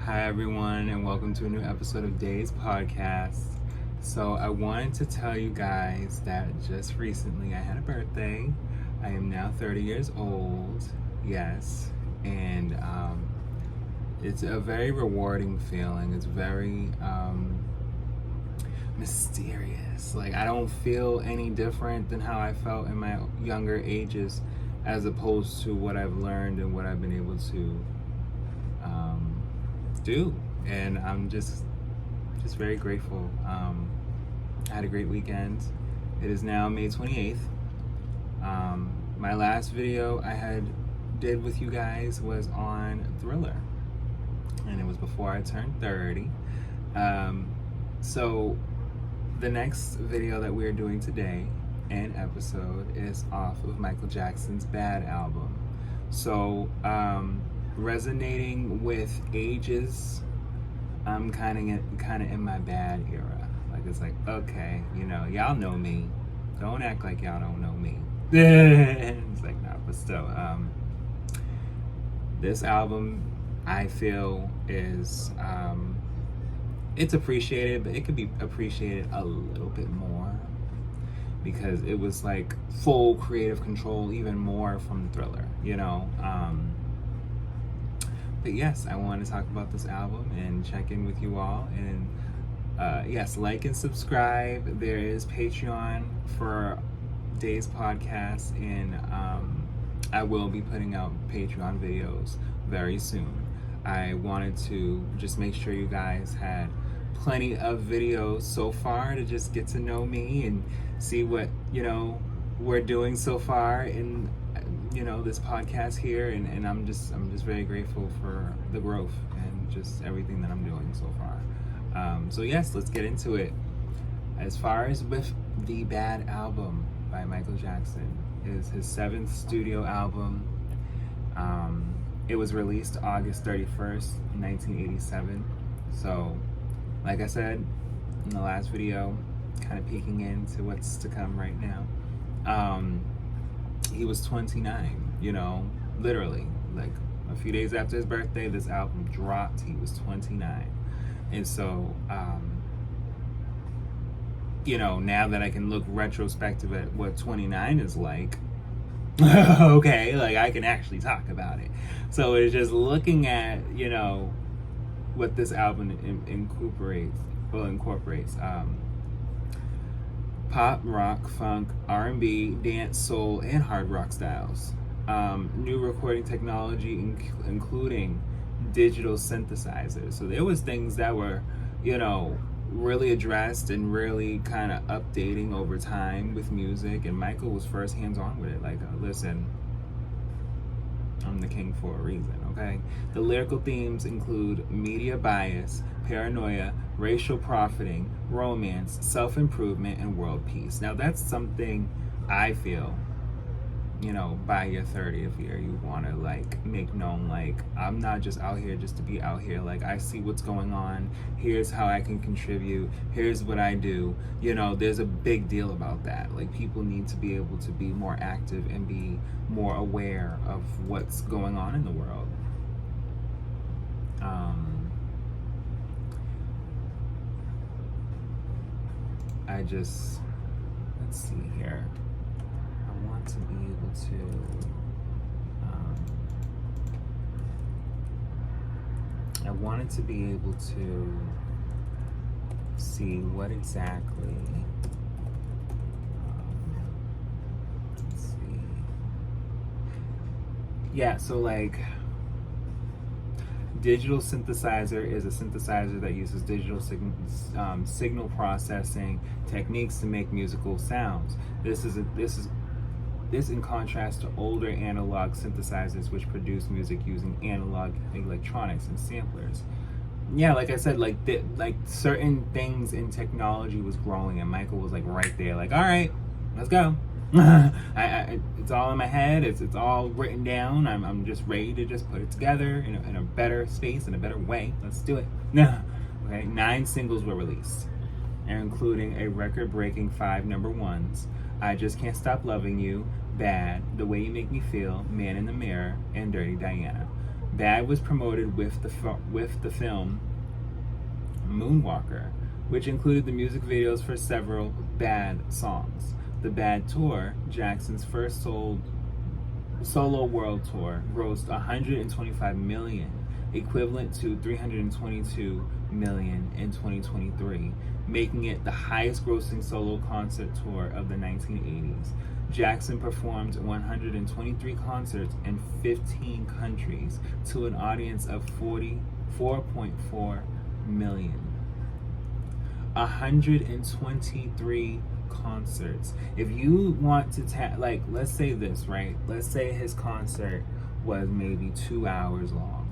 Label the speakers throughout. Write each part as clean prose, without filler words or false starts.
Speaker 1: Hi, everyone, and welcome to a new episode of Days Podcast. So, I wanted to tell you guys that just recently I had a birthday. I am now 30 years old, yes, and it's a very rewarding feeling. It's very mysterious. Like, I don't feel any different than how I felt in my younger ages, as opposed to what I've learned and what I've been able to do. And I'm just very grateful. I had a great weekend. It is now May 28th. My last video I had did with you guys was on Thriller, and it was before I turned 30. So the next video that we're doing today and episode is off of Michael Jackson's Bad album. So resonating with ages, I'm kind of in my bad era. Like, it's like, okay, y'all know me. Don't act like y'all don't know me. It's like, no, but still, this album, I feel, is it's appreciated, but it could be appreciated a little bit more, because it was like full creative control, even more from Thriller, But yes, I want to talk about this album and check in with you all. And yes, like and subscribe. There is Patreon for Days Podcast, and I will be putting out Patreon videos very soon. I wanted to just make sure you guys had plenty of videos so far to just get to know me and see what we're doing so far in this podcast here, and I'm just very grateful for the growth and just everything that I'm doing so far. So yes, let's get into it. As far as with the Bad album by Michael Jackson, it is his 7th studio album. It was released August 31st, 1987. So, like I said in the last video, kind of peeking into what's to come right now. He was 29, literally. Like, a few days after his birthday, this album dropped. He was 29. And so, now that I can look retrospective at what 29 is like, okay, like, I can actually talk about it. So it's just looking at, what this album incorporates. Pop, rock, funk, R&B, dance, soul, and hard rock styles. New recording technology, including digital synthesizers. So there was things that were, really addressed and really kind of updating over time with music. And Michael was first hands-on with it. Like, listen, I'm the king for a reason, okay? The lyrical themes include media bias, paranoia, racial profiting, romance, self-improvement, and world peace. Now, that's something I feel, by your 30th year, you want to, like, make known, like, I'm not just out here just to be out here. Like, I see what's going on. Here's how I can contribute. Here's what I do. There's a big deal about that. Like, people need to be able to be more active and be more aware of what's going on in the world. Let's see here. I want to be able to, I wanted to be able to see what exactly, let's see. Yeah, so like, digital synthesizer is a synthesizer that uses digital signal processing techniques to make musical sounds. This in contrast to older analog synthesizers, which produce music using analog electronics and samplers. Yeah, like I said, like certain things in technology was growing, and Michael was like right there, like, all right, let's go. It's all in my head. It's all written down. I'm just ready to just put it together in a better space, in a better way. Let's do it. Okay, 9 singles were released, including a record-breaking 5 number ones: I Just Can't Stop Loving You, Bad, The Way You Make Me Feel, Man in the Mirror, and Dirty Diana. Bad was promoted with the film Moonwalker, which included the music videos for several Bad songs. The Bad Tour, Jackson's first solo world tour, grossed $125 million, equivalent to $322 million in 2023, making it the highest grossing solo concert tour of the 1980s. Jackson performed 123 concerts in 15 countries to an audience of 44.4 million. 123 concerts. If you want to like, let's say this, right? Let's say his concert was maybe 2 hours long.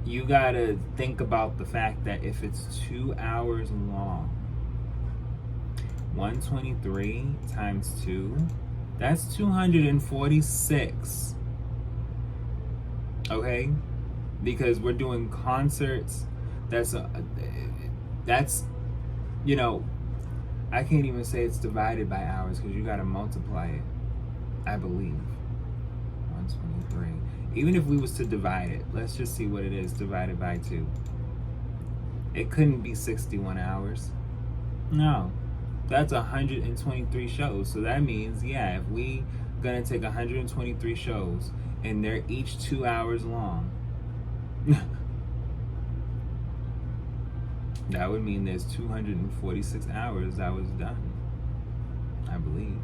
Speaker 1: You gotta think about the fact that if it's 2 hours long, 123 times 2, that's 246. Okay? Because we're doing concerts. That's you know, I can't even say it's divided by hours because you got to multiply it, I believe. 123. Even if we was to divide it, let's just see what it is divided by 2. It couldn't be 61 hours. No. That's 123 shows. So that means, yeah, if we gonna take 123 shows and they're each 2 hours long, that would mean there's 246 hours that was done, I believe.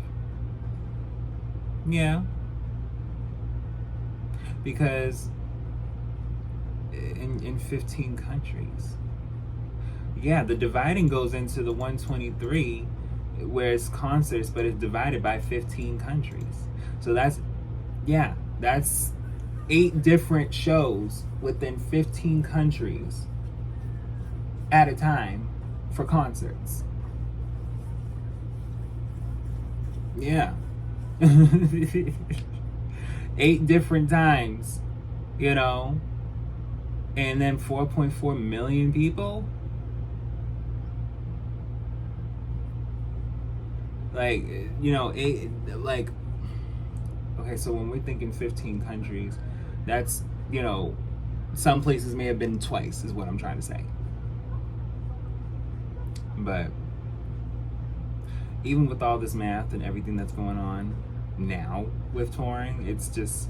Speaker 1: Yeah. Because in 15 countries. Yeah, the dividing goes into the 123 where it's concerts, but it's divided by 15 countries. So that's 8 different shows within 15 countries at a time for concerts. Yeah. 8 different times, you know, and then 4.4 million people. Like, you know, okay, so when we're thinking 15 countries, that's, you know, some places may have been twice, is what I'm trying to say. But even with all this math and everything that's going on now with touring, it's just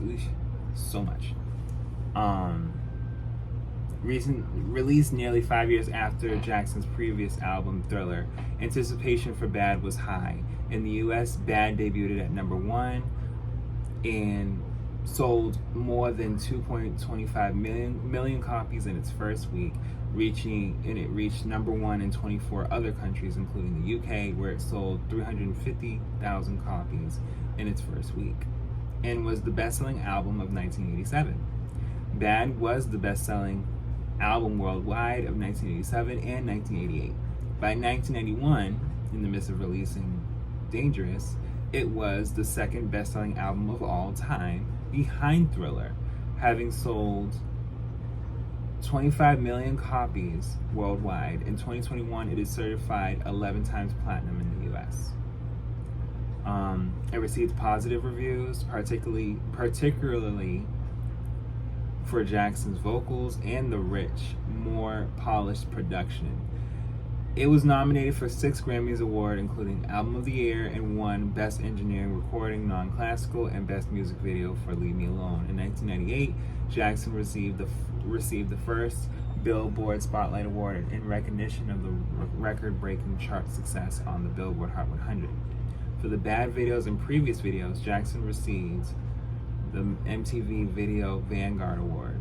Speaker 1: so much. Released nearly 5 years after Jackson's previous album, Thriller, anticipation for Bad was high. In the US, Bad debuted at number 1 and sold more than 2.25 million copies in its first week, it reached number 1 in 24 other countries, including the UK, where it sold 350,000 copies in its first week, and was the best-selling album of 1987. Bad was the best-selling album worldwide of 1987 and 1988. By 1991, in the midst of releasing Dangerous, it was the second best-selling album of all time, behind Thriller, having sold 25 million copies worldwide. In 2021, it is certified 11 times platinum in the US. It received positive reviews, particularly for Jackson's vocals and the rich, more polished production. It was nominated for 6 Grammys Awards, including Album of the Year, and won Best Engineering Recording, Non-Classical, and Best Music Video for Leave Me Alone. In 1998, Jackson received the first Billboard Spotlight Award in recognition of the record-breaking chart success on the Billboard Hot 100. For the Bad videos and previous videos, Jackson received the MTV Video Vanguard Award.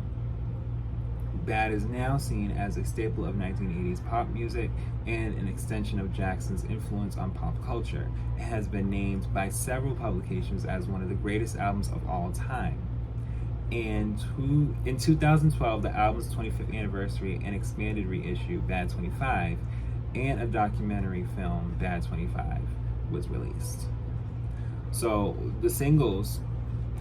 Speaker 1: Bad is now seen as a staple of 1980s pop music and an extension of Jackson's influence on pop culture. It has been named by several publications as one of the greatest albums of all time. And in 2012, the album's 25th anniversary and expanded reissue, Bad 25, and a documentary film, Bad 25, was released. So the singles,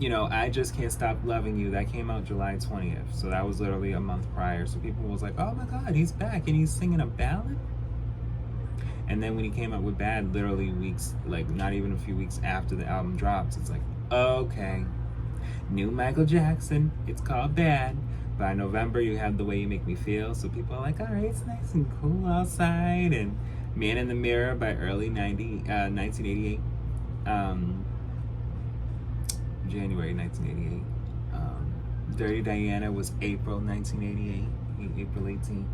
Speaker 1: you know, I Just Can't Stop Loving You, that came out July 20th. So that was literally a month prior. So people was like, oh my God, he's back and he's singing a ballad? And then when he came out with Bad, literally weeks, like not even a few weeks after the album drops, it's like, okay. new Michael Jackson. It's called Bad. By November, you have The Way You Make Me Feel. So people are like, all right, it's nice and cool outside. And Man in the Mirror by early 1988. January 1988. Dirty Diana was April 1988, April 18th.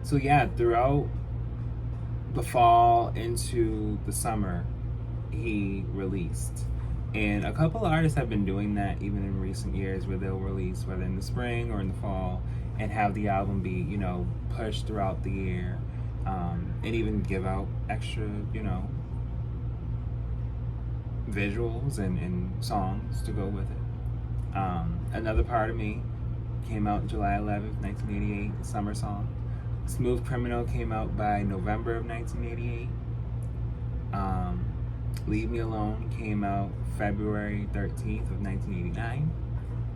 Speaker 1: So yeah, throughout the fall into the summer, he released. And a couple of artists have been doing that even in recent years, where they'll release, whether in the spring or in the fall, and have the album be, pushed throughout the year, and even give out extra, visuals and songs to go with it. Another Part of Me came out July 11th, 1988, the summer song. Smooth Criminal came out by November of 1988. Leave Me Alone came out February 13th of 1989.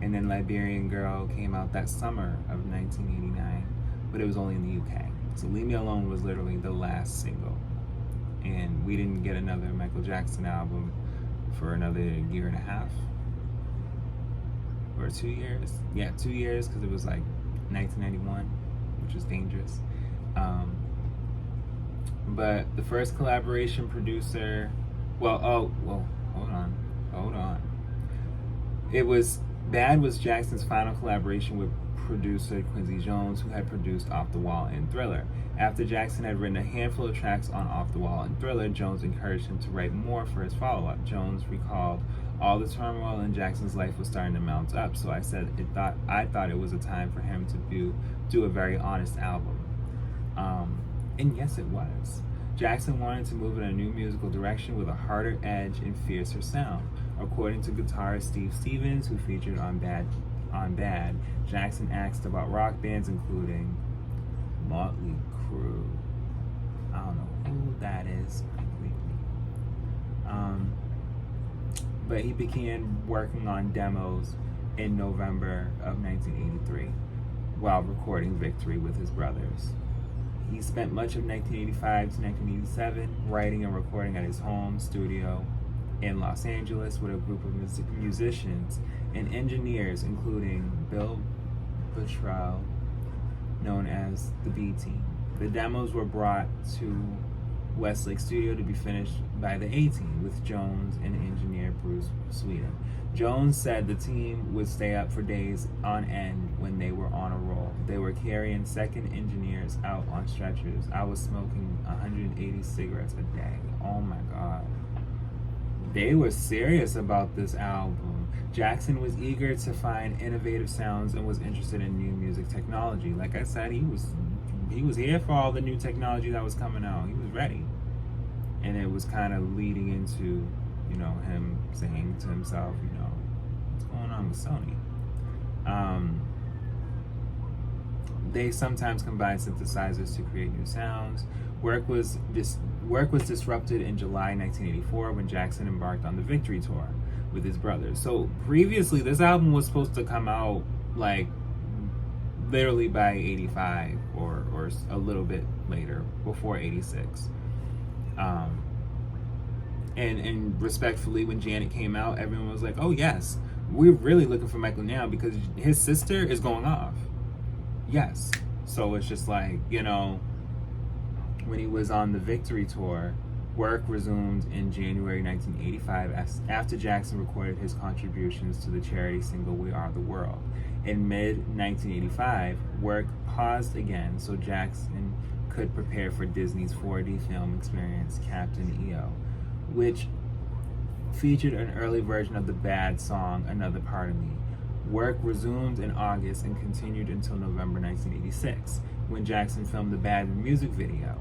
Speaker 1: And then Liberian Girl came out that summer of 1989, but it was only in the UK. So Leave Me Alone was literally the last single. And we didn't get another Michael Jackson album for another year and a half. Or 2 years. Yeah, 2 years, because it was like 1991, which was dangerous. But the first collaboration producer, hold on. Bad was Jackson's final collaboration with producer Quincy Jones, who had produced Off the Wall and Thriller. After Jackson had written a handful of tracks on Off the Wall and Thriller, Jones encouraged him to write more for his follow-up. Jones recalled, all the turmoil in Jackson's life was starting to mount up, so I thought it was a time for him to do a very honest album. And yes, it was. Jackson wanted to move in a new musical direction with a harder edge and fiercer sound. According to guitarist Steve Stevens, who featured on Bad, Jackson asked about rock bands including Motley Crue. I don't know who that is completely. But he began working on demos in November of 1983 while recording Victory with his brothers. He spent much of 1985 to 1987 writing and recording at his home studio in Los Angeles with a group of musicians and engineers, including Bill Bottrell, known as the B Team. The demos were brought to Westlake Studio to be finished by the A-Team with Jones and engineer Bruce Sweden. Jones said the team would stay up for days on end when they were on a roll. They were carrying second engineers out on stretchers. I was smoking 180 cigarettes a day. Oh my God. They were serious about this album. Jackson was eager to find innovative sounds and was interested in new music technology. Like I said, he was here for all the new technology that was coming out. He was ready. And it was kind of leading into, him saying to himself, what's going on with Sony? They sometimes combine synthesizers to create new sounds. Work was disrupted in July 1984 when Jackson embarked on the Victory Tour with his brothers. So previously, this album was supposed to come out like literally by 85 or a little bit later, before 86. And respectfully, when Janet came out, everyone was like, oh yes, we're really looking for Michael now because his sister is going off. Yes. So it's just like, when he was on the Victory Tour, work resumed in January 1985 after Jackson recorded his contributions to the charity single We Are the World. In mid-1985, work paused again so Jackson could prepare for Disney's 4D film experience, Captain EO, which featured an early version of the Bad song, Another Part of Me. Work resumed in August and continued until November 1986, when Jackson filmed the Bad music video.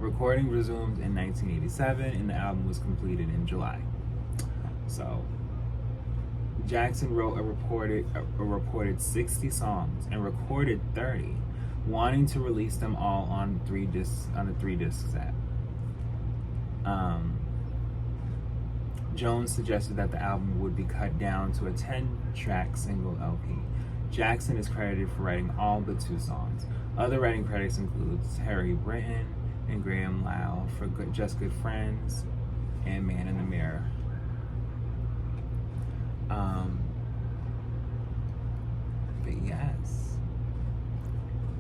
Speaker 1: Recording resumed in 1987, and the album was completed in July. So, Jackson wrote a reported 60 songs and recorded 30, wanting to release them all on a 3-disc set. Jones suggested that the album would be cut down to a 10-track single LP. Jackson is credited for writing all but 2 songs. Other writing credits include Terry Britton and Graham Lyle for Just Good Friends and Man in the Mirror. Um, but yes,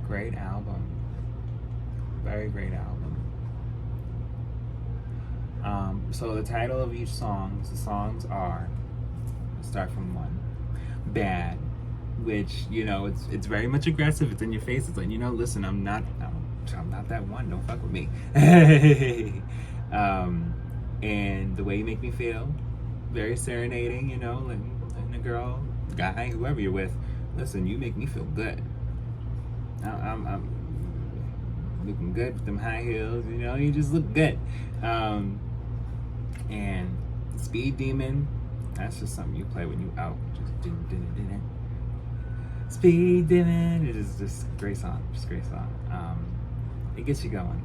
Speaker 1: great album. Very great album. So the title of each song, the songs are, let's start from one, Bad, which, you know, it's very much aggressive. It's in your face. It's like, you know, listen, I'm not that one. Don't fuck with me. And The Way You Make Me Feel, very serenading, you know, letting the girl, guy, whoever you're with, listen, you make me feel good. I'm looking good with them high heels, you know, you just look good. And Speed Demon, that's just something you play when you out. Just didn't. Speed Demon, it is just a great song, it gets you going.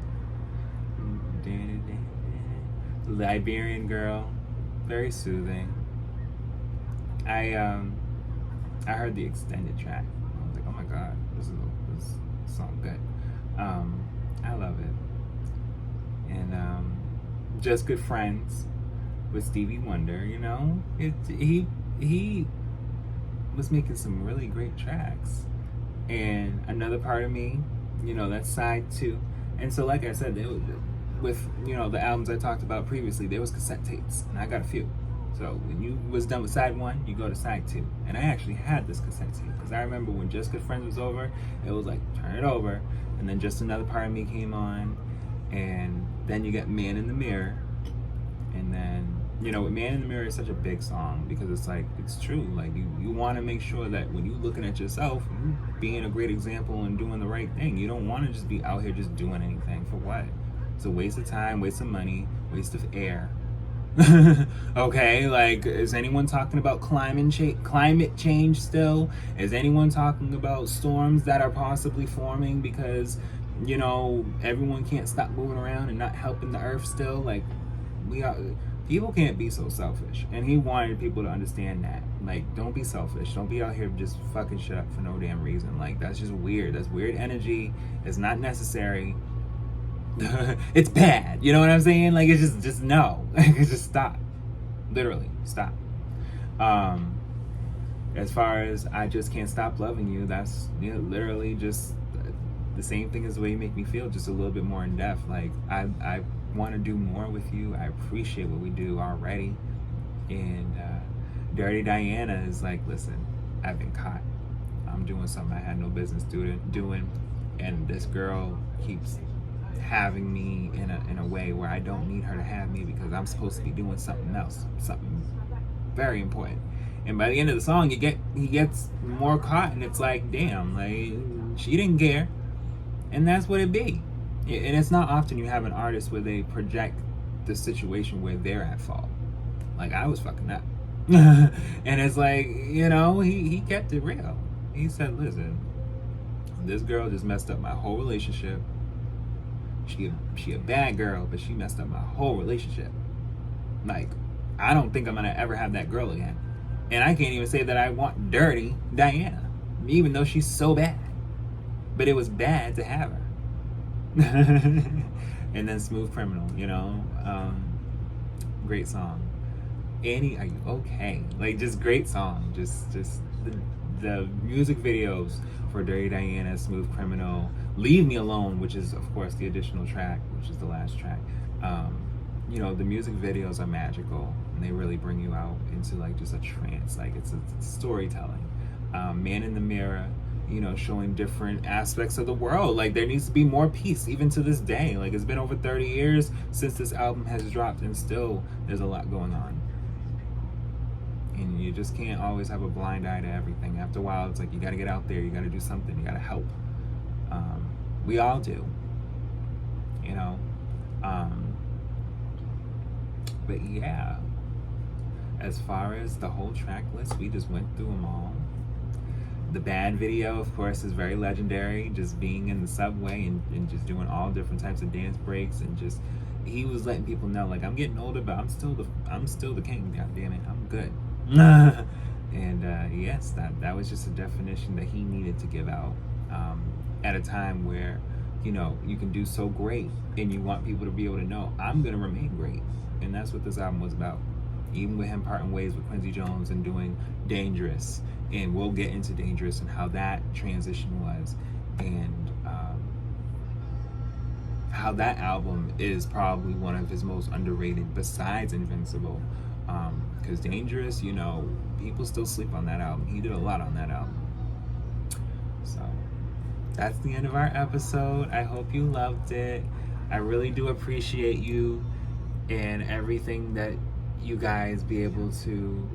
Speaker 1: Liberian Girl, very soothing. I heard the extended track. I was like, oh my god, this song good. I love it. And Just Good Friends with Stevie Wonder, you know, he was making some really great tracks. And Another Part of Me, you know, that's side 2. And so, like I said, with, you know, the albums I talked about previously, there was cassette tapes, and I got a few. So when you was done with side 1, you go to side 2. And I actually had this cassette tape, because I remember when Just Good Friends was over, it was like, turn it over, and then Just Another Part of Me came on, and then you get Man in the Mirror, and then, you know, Man in the Mirror is such a big song, because it's like, it's true, like, you want to make sure that when you're looking at yourself, you're being a great example and doing the right thing. You don't want to just be out here just doing anything. For what? It's a waste of time, waste of money, waste of air. Okay, like, is anyone talking about climate change still? Is anyone talking about storms that are possibly forming because, you know, everyone can't stop moving around and not helping the earth still? Like, people can't be so selfish. And he wanted people to understand that. Like, don't be selfish. Don't be out here just fucking shit up for no damn reason. Like, that's just weird. That's weird energy. It's not necessary. It's bad. You know what I'm saying? Like, it's just no. Just stop. Literally, stop. As far as I Just Can't Stop Loving You, that's, you know, literally just the same thing as The Way You Make Me Feel, just a little bit more in depth. Like, I want to do more with you. I appreciate what we do already. And Dirty Diana is like, listen, I've been caught. I'm doing something I had no business doing, and this girl keeps having me in a way where I don't need her to have me, because I'm supposed to be doing something else, something very important. And by the end of the song, he gets more caught, and it's like, damn, like, she didn't care. And that's what it be. And it's not often you have an artist where they project the situation where they're at fault. Like, I was fucking up. And it's like, you know, he kept it real. He said, listen, this girl just messed up my whole relationship. She a bad girl, but she messed up my whole relationship. Like, I don't think I'm gonna ever have that girl again. And I can't even say that I want Dirty Diana, even though she's so bad. But it was bad to have her. And then Smooth Criminal, you know, great song. Annie, Are You Okay? Like, just great song. Just the music videos for Dirty Diana, Smooth Criminal, Leave Me Alone, which is, of course, the additional track, which is the last track. You know, the music videos are magical, and they really bring you out into, like, just a trance. Like, it's storytelling. Man in the Mirror, you know, showing different aspects of the world. Like, there needs to be more peace, even to this day. Like, it's been over 30 years since this album has dropped, and still there's a lot going on. And you just can't always have a blind eye to everything. After a while, it's like, you gotta get out there, you gotta do something, you gotta help. We all do, you know. But yeah, as far as the whole track list, we just went through them all. The Bad video, of course, is very legendary. Just being in the subway and just doing all different types of dance breaks, and just, he was letting people know, like, I'm getting older, but I'm still the king. God damn it, I'm good. And yes, that was just a definition that he needed to give out at a time where, you know, you can do so great, and you want people to be able to know, I'm gonna remain great. And that's what this album was about. even with him parting ways with Quincy Jones and doing Dangerous. And we'll get into Dangerous and how that transition was, and how that album is probably one of his most underrated besides Invincible. Because Dangerous, you know, people still sleep on that album. He did a lot on that album. So that's the end of our episode. I hope you loved it. I really do appreciate you and everything that you guys be able to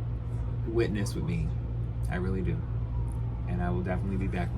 Speaker 1: witness with me. I really do. And I will definitely be back